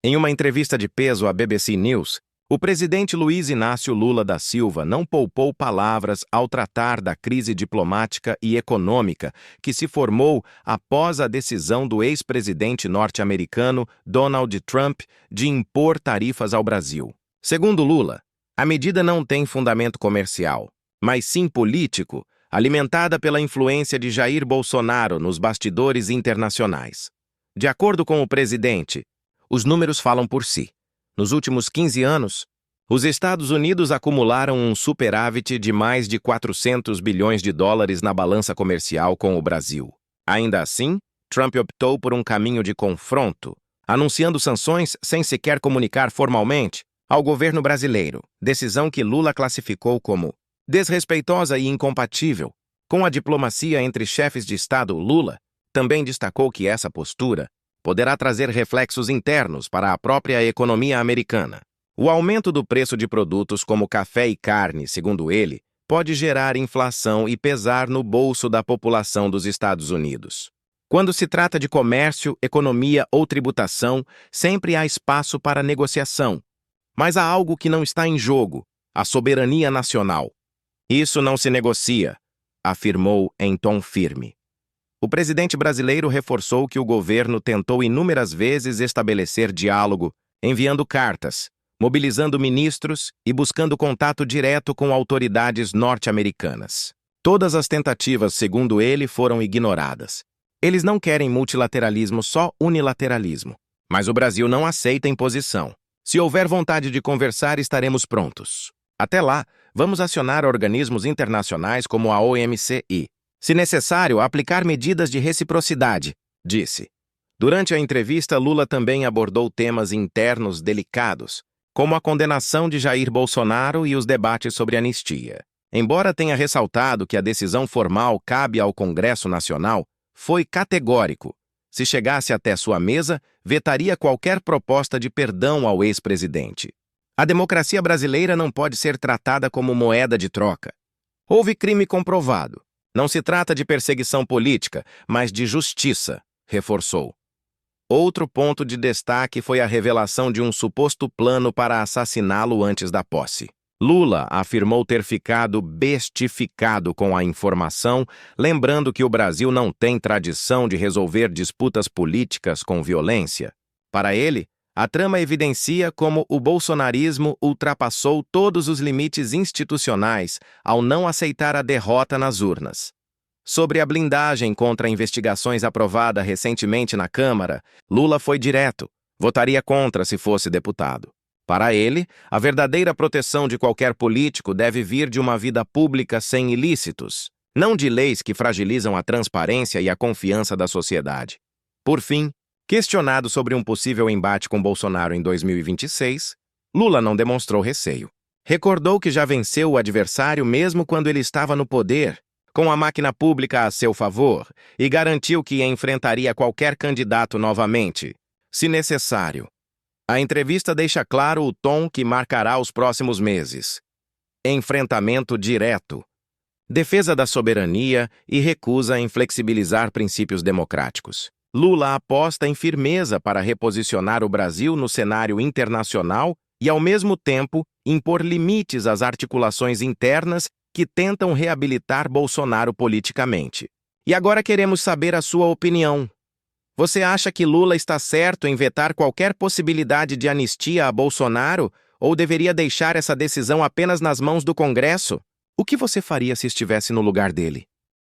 Em uma entrevista de peso à BBC News, o presidente Luiz Inácio Lula da Silva não poupou palavras ao tratar da crise diplomática e econômica que se formou após a decisão do ex-presidente norte-americano Donald Trump de impor tarifas ao Brasil. Segundo Lula, a medida não tem fundamento comercial, mas sim político, alimentada pela influência de Jair Bolsonaro nos bastidores internacionais. De acordo com o presidente, os números falam por si. Nos últimos 15 anos, os Estados Unidos acumularam um superávit de mais de 400 bilhões de dólares na balança comercial com o Brasil. Ainda assim, Trump optou por um caminho de confronto, anunciando sanções sem sequer comunicar formalmente ao governo brasileiro, decisão que Lula classificou como desrespeitosa e incompatível com a diplomacia entre chefes de Estado. Lula também destacou que essa postura poderá trazer reflexos internos para a própria economia americana. O aumento do preço de produtos como café e carne, segundo ele, pode gerar inflação e pesar no bolso da população dos Estados Unidos. Quando se trata de comércio, economia ou tributação, sempre há espaço para negociação. Mas há algo que não está em jogo: a soberania nacional. Isso não se negocia, afirmou em tom firme. O presidente brasileiro reforçou que o governo tentou inúmeras vezes estabelecer diálogo, enviando cartas, mobilizando ministros e buscando contato direto com autoridades norte-americanas. Todas as tentativas, segundo ele, foram ignoradas. Eles não querem multilateralismo, só unilateralismo. Mas o Brasil não aceita imposição. Se houver vontade de conversar, estaremos prontos. Até lá, vamos acionar organismos internacionais como a OMC e, se necessário, aplicar medidas de reciprocidade, disse. Durante a entrevista, Lula também abordou temas internos delicados, como a condenação de Jair Bolsonaro e os debates sobre anistia. Embora tenha ressaltado que a decisão formal cabe ao Congresso Nacional, foi categórico. Se chegasse até sua mesa, vetaria qualquer proposta de perdão ao ex-presidente. A democracia brasileira não pode ser tratada como moeda de troca. Houve crime comprovado. Não se trata de perseguição política, mas de justiça, reforçou. Outro ponto de destaque foi a revelação de um suposto plano para assassiná-lo antes da posse. Lula afirmou ter ficado bestificado com a informação, lembrando que o Brasil não tem tradição de resolver disputas políticas com violência. Para ele, a trama evidencia como o bolsonarismo ultrapassou todos os limites institucionais ao não aceitar a derrota nas urnas. Sobre a blindagem contra investigações aprovada recentemente na Câmara, Lula foi direto: votaria contra se fosse deputado. Para ele, a verdadeira proteção de qualquer político deve vir de uma vida pública sem ilícitos, não de leis que fragilizam a transparência e a confiança da sociedade. Por fim, questionado sobre um possível embate com Bolsonaro em 2026, Lula não demonstrou receio. Recordou que já venceu o adversário mesmo quando ele estava no poder, com a máquina pública a seu favor, e garantiu que enfrentaria qualquer candidato novamente, se necessário. A entrevista deixa claro o tom que marcará os próximos meses: enfrentamento direto, defesa da soberania e recusa em flexibilizar princípios democráticos. Lula aposta em firmeza para reposicionar o Brasil no cenário internacional e, ao mesmo tempo, impor limites às articulações internas que tentam reabilitar Bolsonaro politicamente. E agora queremos saber a sua opinião. Você acha que Lula está certo em vetar qualquer possibilidade de anistia a Bolsonaro ou deveria deixar essa decisão apenas nas mãos do Congresso? O que você faria se estivesse no lugar dele?